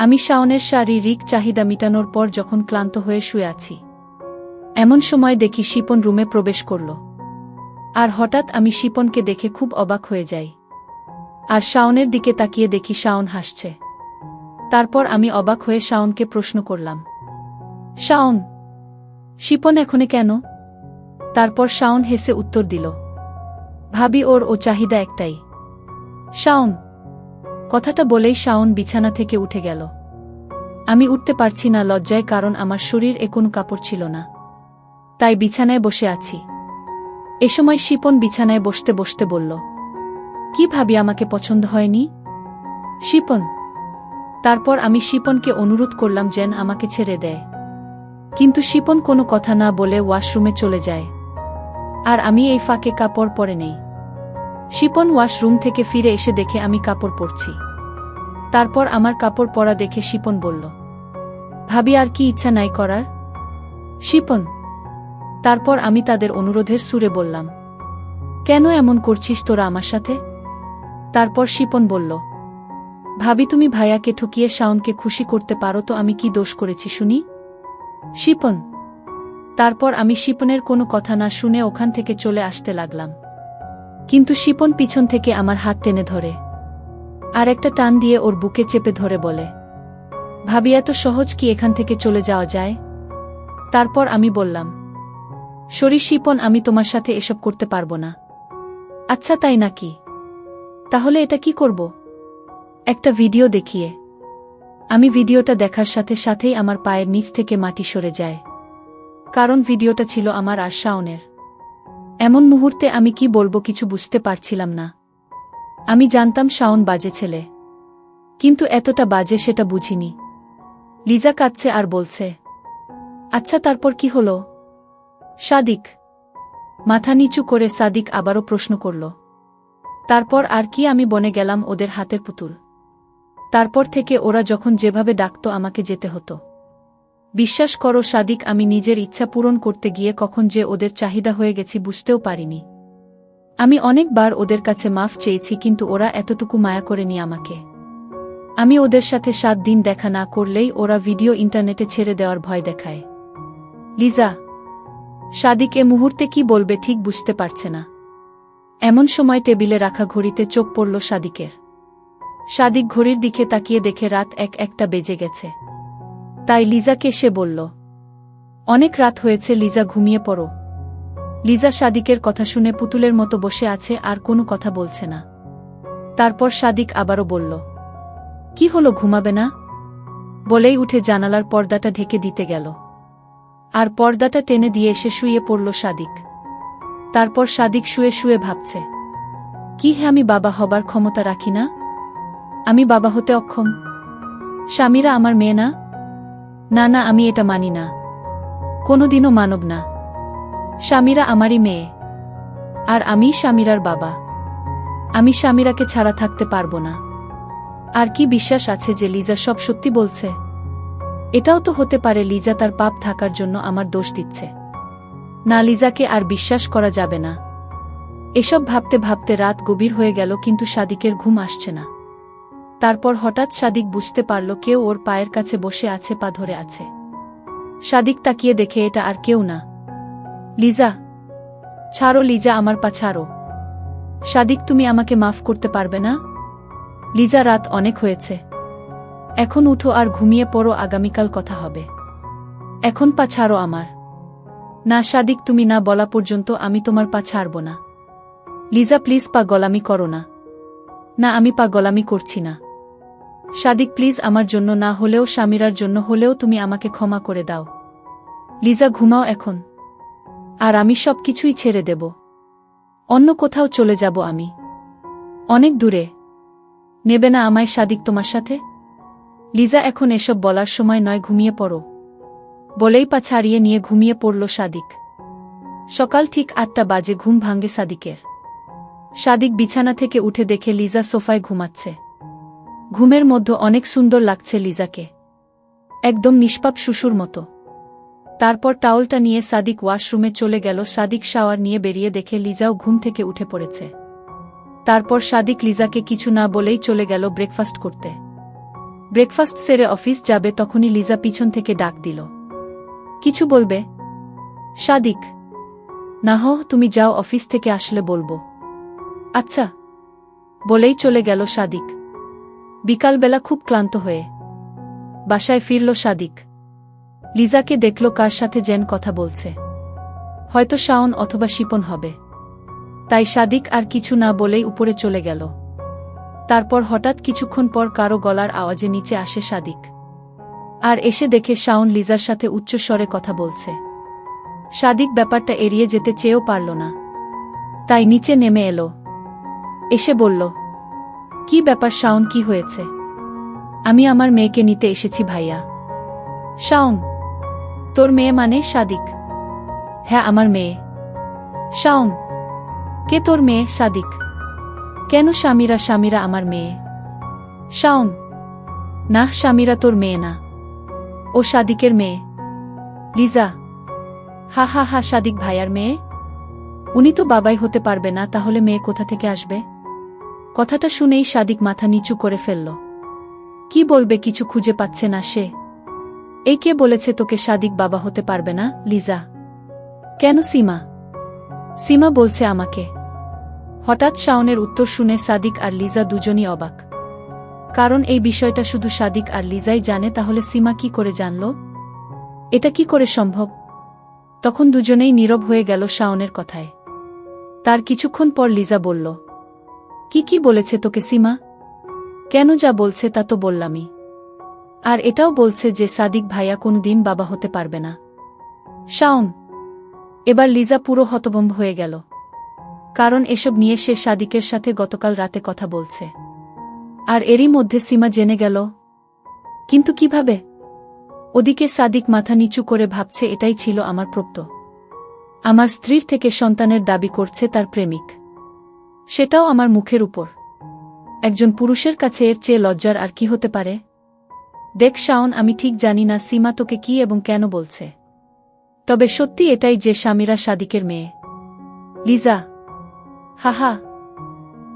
আমি শাওনের শারীরিক চাহিদা মিটানোর পর যখন ক্লান্ত হয়ে শুয়ে আছি, এমন সময় দেখি শিপন রুমে প্রবেশ করল। আর হঠাৎ আমি শিপনকে দেখে খুব অবাক হয়ে যাই। আর শাওনের দিকে তাকিয়ে দেখি শাওন হাসছে। তারপর আমি অবাক হয়ে শাওনকে প্রশ্ন করলাম, শাওন, শিপন এখানে কেন? তারপর শাওন হেসে উত্তর দিল, ভাবি ওর চাহিদা একটাই। শাওন। কথাটা বলেই শাওন বিছানা থেকে উঠে গেল। আমি উঠতে পারছি না লজ্জায়, কারণ আমার শরীরে কোনো কাপড় ছিল না, তাই বিছানায় বসে আছি। এ সময় শিপন বিছানায় বসতে বসতে বলল, কি ভাবি আমাকে পছন্দ হয়নি? শিপন। তারপর আমি শিপনকে অনুরোধ করলাম যেন আমাকে ছেড়ে দেয়, কিন্তু শিপন কোনো কথা না বলে ওয়াশরুমে চলে যায়। আর আমি এই ফাঁকে কাপড় পরে নেই। শিপন ওয়াশরুম থেকে ফিরে এসে দেখে আমি কাপড় পরছি। তারপর আমার কাপড় পরা দেখে শিপন বলল, ভাবি আর কি ইচ্ছা নাই করার? শিপন। তারপর আমি তাদের অনুরোধের সুরে বললাম, কেন এমন করছিস তোরা আমার সাথে? তারপর শিপন বলল, ভাবি তুমি ভাইয়াকে ঠকিয়ে শাওনকে খুশি করতে পারো তো আমি কি দোষ করেছি শুনি? শিপন। তারপর আমি শিপনের কোনো কথা না শুনে ওখান থেকে চলে আসতে লাগলাম। কিন্তু শিপন পিছন থেকে আমার হাত টেনে ধরে আর একটা টান দিয়ে ওর বুকে চেপে ধরে বলে, ভাবি এত সহজ কি এখান থেকে চলে যাওয়া যায়? তারপর আমি বললাম, সরি শিপন, আমি তোমার সাথে এসব করতে পারবো না। আচ্ছা তাই নাকি? তাহলে এটা কি করব? একটা ভিডিও দেখিয়ে। আমি ভিডিওটা দেখার সাথে সাথেই আমার পায়ের নিচ থেকে মাটি সরে যায়, কারণ ভিডিওটা ছিল আমার আর শাওনের। এমন মুহূর্তে আমি কি বলবো কিছু বুঝতে পারছিলাম না। আমি জানতাম শাওন বাজে ছেলে, কিন্তু এতটা বাজে সেটা বুঝিনি। লিজা কাঁদছে আর বলছে, আচ্ছা তারপর কি হলো? সাদিক। মাথা নিচু করে সাদিক আবারও প্রশ্ন করল, তারপর আর কি? আমি বনে গেলাম ওদের হাতের পুতুল। তারপর থেকে ওরা যখন যেভাবে ডাকতো আমাকে যেতে হতো। বিশ্বাস করো সাদিক, আমি নিজের ইচ্ছা পূরণ করতে গিয়ে কখন যে ওদের চাহিদা হয়ে গেছি বুঝতেও পারিনি। আমি অনেকবার ওদের কাছে মাফ চেয়েছি, কিন্তু ওরা এতটুকু মায়া করেনি আমাকে। আমি ওদের সাথে 7 দিন দেখা না করলেই ওরা ভিডিও ইন্টারনেটে ছেড়ে দেওয়ার ভয় দেখায়। লিজা। সাদিক এ মুহূর্তে কি বলবে ঠিক বুঝতে পারছে না। এমন সময় টেবিলে রাখা ঘড়িতে চোখ পড়ল সাদিকের। সাদিক ঘড়ির দিকে তাকিয়ে দেখে রাত 1-1টা বেজে গেছে। তাই লিজাকে সে বলল, অনেক রাত হয়েছে লিজা, ঘুমিয়ে পড়ো। লিজা সাদিকের কথা শুনে পুতুলের মতো বসে আছে আর কোনো কথা বলছে না। তারপর সাদিক আবারও বলল, কি হলো, ঘুমাবে না? বলেই উঠে জানালার পর্দাটা ঢেকে দিতে গেল। আর পর্দাটা টেনে দিয়ে এসে শুয়ে পড়ল সাদিক। তারপর সাদিক শুয়ে শুয়ে ভাবছে, কি আমি বাবা হবার ক্ষমতা রাখি না? আমি বাবা হতে অক্ষম? স্বামীরা আমার মেয়ে না? না না, আমি এটা মানি না, কোনোদিনও মানব না। স্বামীরা আমারই মেয়ে, আর আমি স্বামীরার বাবা। আমি স্বামীরাকে ছাড়া থাকতে পারবো না। আর কি বিশ্বাস আছে যে লিজা সব সত্যি বলছে? এটাও তো হতে পারে লিজা তার পাপ থাকার জন্য আমার দোষ দিচ্ছে। না, লিজাকে আর বিশ্বাস করা যাবে না। এসব ভাবতে ভাবতে রাত গভীর হয়ে গেল, কিন্তু সাদিকের ঘুম আসছে না। তারপর হঠাৎ সাদিক বুঝতে পারল কেউ ওর পায়ের কাছে বসে আছে, পা ধরে আছে। সাদিক তাকিয়ে দেখে এটা আর কেউ না। লিজা। ছাড়ো লিজা, আমার পা ছাড়ো। সাদিক, তুমি আমাকে মাফ করতে পারবে না? লিজা, রাত অনেক হয়েছে, এখন উঠো আর ঘুমিয়ে পড়ো, আগামীকাল কথা হবে। এখন পা ছাড়ো আমার। না সাদিক, তুমি না বলা পর্যন্ত আমি তোমার পা ছাড়ব না। লিজা প্লিজ, পা গলামি করো না। না, আমি পা গলামি করছি না। সাদিক প্লিজ, আমার জন্য না হলেও স্বামীরার জন্য হলেও তুমি আমাকে ক্ষমা করে দাও। লিজা, ঘুমাও এখন, আর আমি সব কিছুই ছেড়ে দেব। অন্য কোথাও চলে যাব আমি, অনেক দূরে। নেবে না আমায় সাদিক তোমার সাথে? লিজা, এখন এসব বলার সময় নয়, ঘুমিয়ে পড়ো। বলেই পা ছাড়িয়ে নিয়ে ঘুমিয়ে পড়ল সাদিক। সকাল ঠিক 8টা বাজে ঘুম ভাঙে সাদিকের। সাদিক বিছানা থেকে উঠে দেখে লিজা সোফায় ঘুমাচ্ছে। ঘুমের মধ্যে অনেক সুন্দর লাগছে লিজাকে, একদম নিষ্পাপ শিশুর মতো। তারপর টাওয়ালটা নিয়ে সাদিক ওয়াশরুমে চলে গেল। সাদিক শাওয়ার নিয়ে বেরিয়ে দেখে লিজাও ঘুম থেকে উঠে পড়েছে। তারপর সাদিক লিজাকে কিছু না বলেই চলে গেল ব্রেকফাস্ট করতে। ব্রেকফাস্ট সেরে অফিস যাবে তখনই লিজা পিছন থেকে ডাক দিল। কিছু বলবে? সাদিক, না তুমি যাও, অফিস থেকে আসলে বলবো। আচ্ছা, বলেই চলে গেল সাদিক। বিকালবেলা খুব ক্লান্ত হয়ে বাসায় ফিরল সাদিক। লিজাকে দেখল কার সাথে যেন কথা বলছে, হয়তো শাওন অথবা শিপন হবে। তাই সাদিক আর কিছু না বলেই উপরে চলে গেল। তারপর হঠাৎ কিছুক্ষণ পর কারো গলার আওয়াজে নিচে আসে সাদিক, আর এসে দেখে শাওন লিজার সাথে উচ্চস্বরে কথা বলছে। সাদিক ব্যাপারটা এড়িয়ে যেতে চেয়েও পারল না, তাই নিচে নেমে এলো। এসে বলল, কি ব্যাপার শাওন, কি হয়েছে? আমি আমার মেয়েকে নিতে এসেছি ভাইয়া। শাওন, তোর মেয়ে মানে? সাদিক, হ্যাঁ আমার মেয়ে। শাওন, কে তোর মেয়ে? সাদিক, কেন? শামিরা, শামিরা আমার মেয়ে। শাওন, না, শামিরা তোর মেয়ে না, ও সাদিকের মেয়ে। লিজা, হা হা হা, সাদিক ভাইয়ার মেয়ে? উনি তো বাবাই হতে পারবে না, তাহলে মেয়ে কোথা থেকে আসবে? কথাটা শুনেই সাদিক মাথা নিচু করে ফেলল। কি বলবে কিছু খুঁজে পাচ্ছে না সে। এই কে বলেছে তোকে সাদিক বাবা হতে পারবে না? লিজা, কেন? সীমা, সীমা বলছে আমাকে। হঠাৎ শাওনের উত্তর শুনে সাদিক আর লিজা দুজনই অবাক, কারণ এই বিষয়টা শুধু সাদিক আর লিজাই জানে। তাহলে সীমা কি করে জানল? এটা কি করে সম্ভব? তখন দুজনেই নীরব হয়ে গেল শাওনের কথায়। তার কিছুক্ষণ পর লিজা বলল, কি বলেছে তোকে সীমা? কেন, যা বলছে তা তো বললামই। আর এটাও বলছে যে সাদিক ভাইয়া কোনদিন বাবা হতে পারবে না। শাওন, এবার লিজা পুরো হতভম্ব হয়ে গেল, কারণ এসব নিয়ে সে সাদিকের সাথে গতকাল রাতে কথা বলছে। আর এরই মধ্যে সীমা জেনে গেল। কিন্তু কিভাবে? ওদিকে সাদিক মাথা নিচু করে ভাবছে, এটাই ছিল আমার প্রাপ্য। আমার স্ত্রীর থেকে সন্তানের দাবি করছে তার প্রেমিক, সেটাও আমার মুখের উপর। একজন পুরুষের কাছে এর চেয়ে লজ্জার আর কি হতে পারে? দেখ শাওন, আমি ঠিক জানি না সীমা তোকে কি এবং কেন বলছে, তবে সত্যি এটাই যে শামিরা সাদিকের মেয়ে। লিজা, হাহা,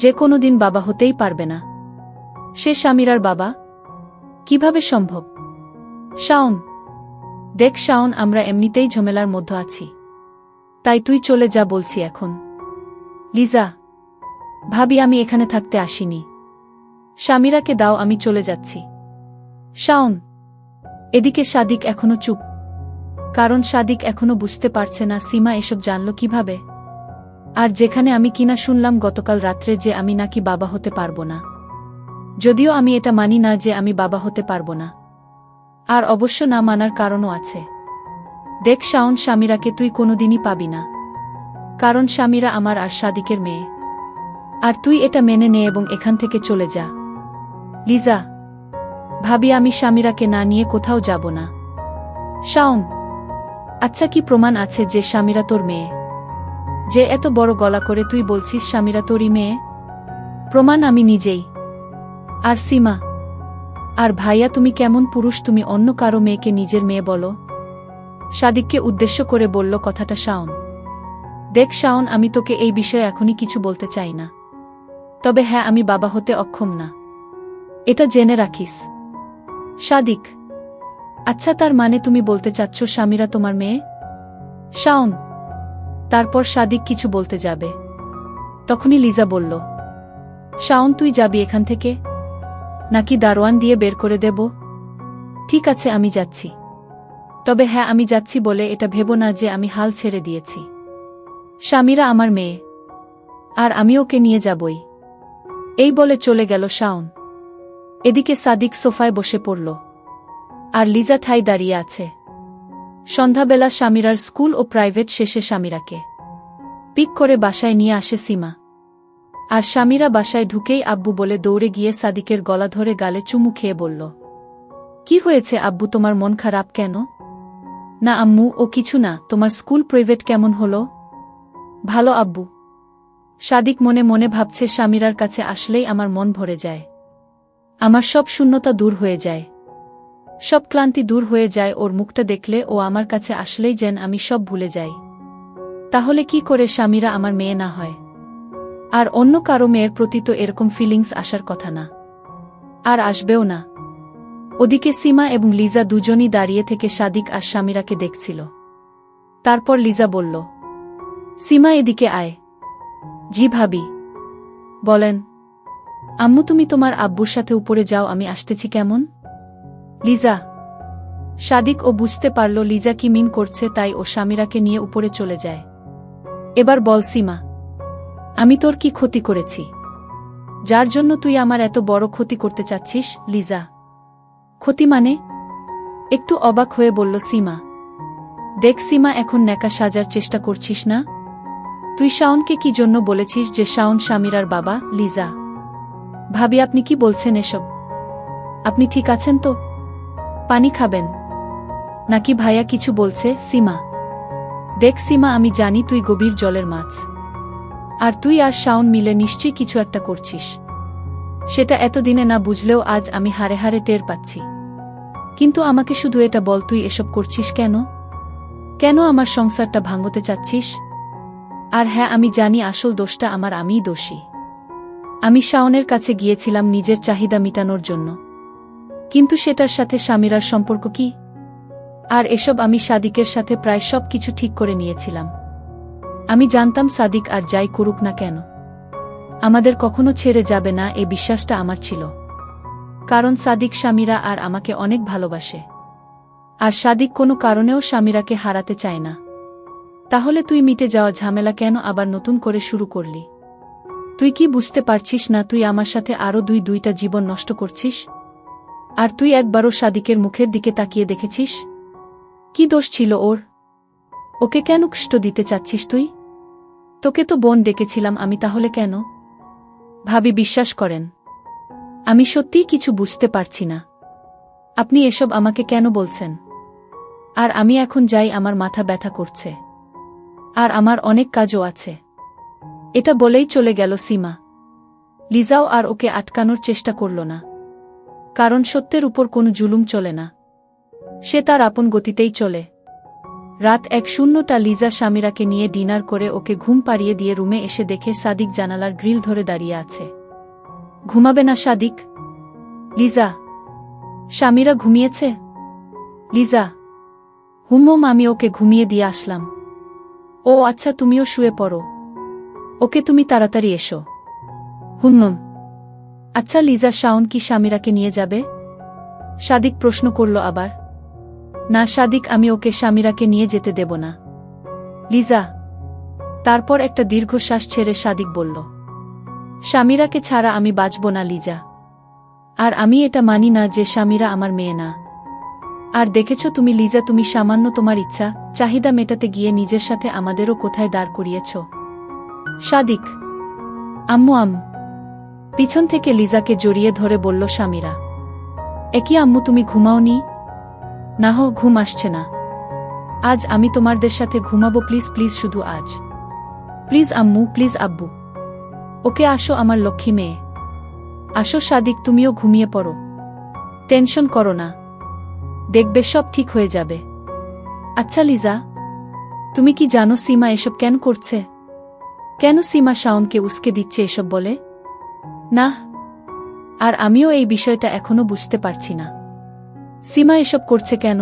যে কোনোদিন বাবা হতেই পারবে না। সে শামিরার বাবা কিভাবে সম্ভব? শাওন, দেখ শাওন, আমরা এমনিতেই ঝামেলার মধ্যে আছি, তাই তুই চলে যা বলছি এখন। লিজা, ভাবি, আমি এখানে থাকতে আসিনি। শামিরাকে দাও, আমি চলে যাচ্ছি। শাওন, এদিকে সাদিক এখনো চুপ, কারণ সাদিক এখনো বুঝতে পারছে না সীমা এসব জানল কিভাবে। আর যেখানে আমি কিনা শুনলাম গতকাল রাত্রে যে আমি নাকি বাবা হতে পারবো না, যদিও আমি এটা মানি না যে আমি বাবা হতে পারবো না। আর অবশ্য না মানার কারণও আছে। দেখ শাওন, শামিরাকে তুই কোনোদিনই পাবি না, কারণ শামিরা আমার আর সাদিকের মেয়ে। আর তুই এটা মেনে নে এবং এখান থেকে চলে যা। লিজা, ভাবি, আমি শামিরাকে না নিয়ে কোথাও যাব না। শাওন, আচ্ছা, কি প্রমাণ আছে যে শামিরা তোর মেয়ে? যে এত বড় গলা করে তুই বলছিস শামিরা তোরই মেয়ে? প্রমাণ আমি নিজেই। আর সীমা, আর ভাইয়া, তুমি কেমন পুরুষ, তুমি অন্য কারো মেয়েকে নিজের মেয়ে বলো? সাদিককে উদ্দেশ্য করে বলল কথাটা শাওন। দেখ শাওন, আমি তোকে এই বিষয়ে এখনই কিছু বলতে চাই না, তবে হ্যাঁ, আমি বাবা হতে অক্ষম না, এটা জেনে রাখিস। সাদিক, আচ্ছা, তার মানে তুমি বলতে চাচ্ছ শামিরা তোমার মেয়ে? শাওন, তারপর সাদিক কিছু বলতে যাবে, তখনই লিজা বলল, শাওন, তুই যাবি এখান থেকে, নাকি দারোয়ান দিয়ে বের করে দেব? ঠিক আছে, আমি যাচ্ছি, তবে হ্যাঁ, আমি যাচ্ছি বলে এটা ভেবো না যে আমি হাল ছেড়ে দিয়েছি। শামিরা আমার মেয়ে, আর আমি ওকে নিয়ে যাবই। এই বলে চলে গেল শাওন। এদিকে সাদিক সোফায় বসে পড়ল, আর লিজা ঠাই দাঁড়িয়ে আছে। সন্ধ্যাবেলা শামিরার স্কুল ও প্রাইভেট শেষে শামিরাকে পিক করে বাসায় নিয়ে আসে সীমা। আর শামিরা বাসায় ঢুকেই আব্বু বলে দৌড়ে গিয়ে সাদিকের গলা ধরে গালে চুমু খেয়ে বলল, কি হয়েছে আব্বু, তোমার মন খারাপ কেন? না আম্মু, ও কিছু না। তোমার স্কুল প্রাইভেট কেমন হলো? ভালো আব্বু। সাদিক মনে মনে ভাবছে, শামিরার কাছে আসলেই আমার মন ভরে যায়, আমার সব শূন্যতা দূর হয়ে যায়, সব ক্লান্তি দূর হয়ে যায়। ওর মুখটা দেখলে, ও আমার কাছে আসলেই যেন আমি সব ভুলে যাই। তাহলে কি করে শামিরা আমার মেয়ে না হয়? আর অন্য কারো মেয়ের প্রতি তো এরকম ফিলিংস আসার কথা না, আর আসবেও না। ওদিকে সীমা এবং লিজা দুজনই দাঁড়িয়ে থেকে সাদিক আর সামিরাকে দেখছিল। তারপর লিজা বলল, সীমা এদিকে আয়। জি ভাবি। বলেন। আম্মু তুমি তোমার আব্বুর সাথে উপরে যাও, আমি আসতেছি। কেমন? লিজা। সাদিক ও বুঝতে পারল লিজা কি মিন করছে, তাই ও সামিরাকে নিয়ে উপরে চলে যায়। এবার বল সীমা, আমি তোর কি ক্ষতি করেছি যার জন্য তুই আমার এত বড় ক্ষতি করতে চাচ্ছিস? লিজা। ক্ষতি মানে? একটু অবাক হয়ে বলল সীমা। দেখ সীমা, এখন ন্যাকা সাজার চেষ্টা করছিস না? তুই শাওনকে কি জন্য বলেছিস যে শাওন সামিরার বাবা? লিজা। ভাবি আপনি কি বলছেন এসব? আপনি ঠিক আছেন তো? পানি খাবেন নাকি ভাইয়া কিছু বলছে? সীমা। দেখ সীমা, আমি জানি তুই গভীর জলের মাছ, আর তুই আর শাওন মিলে নিশ্চয়ই কিছু একটা করছিস। সেটা এতদিনে না বুঝলেও আজ আমি হারে হারে টের পাচ্ছি। কিন্তু আমাকে শুধু এটা বল, তুই এসব করছিস কেন? কেন আমার সংসারটা ভাঙতে চাচ্ছিস? আর হ্যাঁ, আমি জানি আসল দোষটা আমার, আমিই দোষী। আমি শাওনের কাছে গিয়েছিলাম নিজের চাহিদা মিটানোর জন্য, কিন্তু সেটার সাথে সামিরার সম্পর্ক কি? আর এসব আমি সাদিকের সাথে প্রায় সব কিছু ঠিক করে নিয়েছিলাম। আমি জানতাম সাদিক আর যাই করুক না কেন আমাদের কখনো ছেড়ে যাবে না, এই বিশ্বাসটা আমার ছিল। কারণ সাদিক সামিরা আর আমাকে অনেক ভালোবাসে, আর সাদিক কোনো কারণেও সামিরাকে হারাতে চায় না। তাহলে তুই মিটে যাওয়া ঝামেলা কেন আবার নতুন করে শুরু করলি? তুই কি বুঝতে পারছিস না তুই আমার সাথে আরও দুইটা জীবন নষ্ট করছিস? আর তুই একবারও সাদিকের মুখের দিকে তাকিয়ে দেখেছিস? কি দোষ ছিল ওর? ওকে কেন কষ্ট দিতে চাচ্ছিস তুই? তোকে তো বোন ডেকেছিলাম আমি, তাহলে কেন? ভাবি বিশ্বাস করেন, আমি সত্যিই কিছু বুঝতে পারছি না। আপনি এসব আমাকে কেন বলছেন? আর আমি এখন যাই, আমার মাথা ব্যথা করছে, আর আমার অনেক কাজও আছে। এটা বলেই চলে গেল সীমা। লিজাও আর ওকে আটকানোর চেষ্টা করল না, কারণ সত্যের উপর কোনো জুলুম চলে না, সে তার আপন গতিতেই চলে। রাত 1:00টা লিজা সামিরাকে নিয়ে ডিনার করে ওকে ঘুম পাড়িয়ে দিয়ে রুমে এসে দেখে সাদিক জানালার গ্রিল ধরে দাঁড়িয়ে আছে। ঘুমাবে না সাদিক? লিজা। সামিরা ঘুমিয়েছে? লিজা। হুম, আমি ওকে ঘুমিয়ে দিয়ে আসলাম। ও আচ্ছা, তুমিও শুয়ে পড়ো। ওকে, তুমি তাড়াতাড়ি এসো। হুম। আচ্ছা লিজা, শাওন কি সামিরাকে নিয়ে যাবে? সাদিক প্রশ্ন করল আবার। না সাদিক, আমি ওকে সামিরাকে নিয়ে যেতে দেব না। লিজা। তারপর একটা দীর্ঘশ্বাস ছেড়ে সাদিক বলল, সামিরাকে ছাড়া আমি বাঁচব না লিজা। আর আমি এটা মানি না যে সামিরা আমার মেয়ে না। আর দেখেছ তুমি লিজা, তুমি সামান্য তোমার ইচ্ছা চাহিদা মেটাতে গিয়ে নিজের সাথে আমাদেরও কোথায় দাঁড় করিয়েছ। সাদিক। আম্মু পিছন থেকে লিজাকে জড়িয়ে ধরে বলল সামিরা। একই আম্মু, তুমি ঘুমাওনি? না ঘুম আসছে না। আজ আমি তোমাদের সাথে ঘুমাবো, প্লিজ প্লিজ, শুধু আজ। প্লিজ আম্মু, প্লিজ আব্বু। ওকে আসো আমার লক্ষ্মী মেয়ে। আসো সাদিক, তুমিও ঘুমিয়ে পড়ো। টেনশন করো না, দেখবে সব ঠিক হয়ে যাবে। আচ্ছা লিজা, তুমি কি জানো সীমা এসব কেন করছে? কেন সীমা শাওনকে উস্কে দিচ্ছে এসব বলে? না, আর আমিও এই বিষয়টা এখনো বুঝতে পারছি না। সীমা এসব করছে কেন?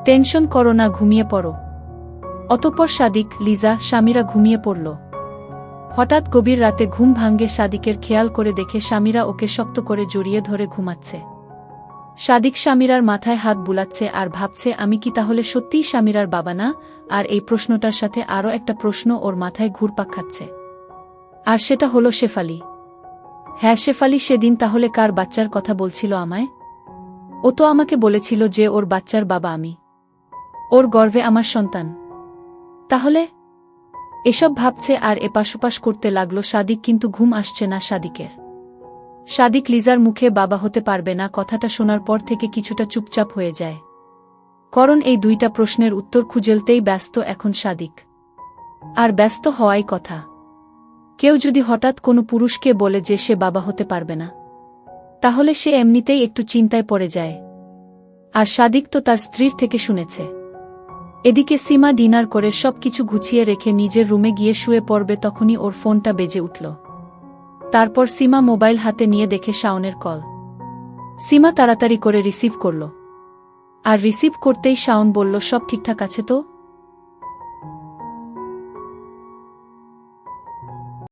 টেনশন করো না, ঘুমিয়ে পড়ো। অতঃপর সাদিক, লিজা, সামিরা ঘুমিয়ে পড়ল। হঠাৎ গভীর রাতে ঘুম ভাঙ্গে সাদিকের, খেয়াল করে দেখে সামিরা ওকে শক্ত করে জড়িয়ে ধরে ঘুমাচ্ছে। সাদিক সামিরার মাথায় হাত বুলাচ্ছে আর ভাবছে, আমি কি তাহলে সত্যিই সামিরার বাবা না? আর এই প্রশ্নটার সাথে আরও একটা প্রশ্ন ওর মাথায় ঘুরপাক খাচ্ছে, আর সেটা হলো শেফালি। হ্যাঁ শেফালি, সেদিন তাহলে কার বাচ্চার কথা বলছিল আমায়? ও তো আমাকে বলেছিল যে ওর বাচ্চার বাবা আমি, ওর গর্ভে আমার সন্তান। তাহলে এসব ভাবছে আর এপাশোপাশ করতে লাগলো সাদিক, কিন্তু ঘুম আসছে না সাদিকের। সাদিক লিজার মুখে বাবা হতে পারবে না কথাটা শোনার পর থেকে কিছুটা চুপচাপ হয়ে যায়, কারণ এই দুইটা প্রশ্নের উত্তর খুঁজতেই ব্যস্ত এখন সাদিক। আর ব্যস্ত হওয়াই কথা। কেউ যদি হঠাৎ কোনো পুরুষকে বলে যে সে বাবা হতে পারবে না, তাহলে সে এমনিতেই একটু চিন্তায় পড়ে যায়। আর সাদিক তো তার স্ত্রীর থেকে শুনেছে। এদিকে সীমা ডিনার করে সবকিছু গুছিয়ে রেখে নিজের রুমে গিয়ে শুয়ে পড়বে, তখনই ওর ফোনটা বেজে উঠল। তারপর সীমা মোবাইল হাতে নিয়ে দেখে শাওনের কল। সীমা তাড়াতাড়ি করে রিসিভ করল। আর রিসিভ করতেই শাওন বলল, সব ঠিকঠাক আছে তো?